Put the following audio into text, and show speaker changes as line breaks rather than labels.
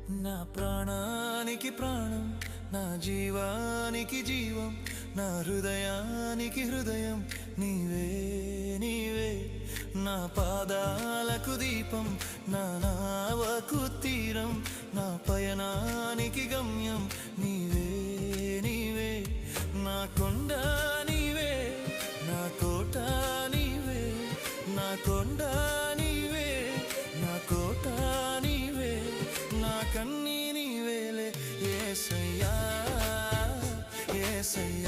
నా ప్రాణానికి ప్రాణం, నా జీవానికి జీవం, నా హృదయానికి హృదయం నీవే నీవే. నా పాదాలకు దీపం, నా నావకు తీరం, నా పయనానికి గమ్యం నీవే నీవే. నా కొండ నీవే, నా కోట నీవే, నా కొండ నీవే, నా కోట నీవే, నా కన్నీ నీవేలే యేసయ్యా యేసయ్యా.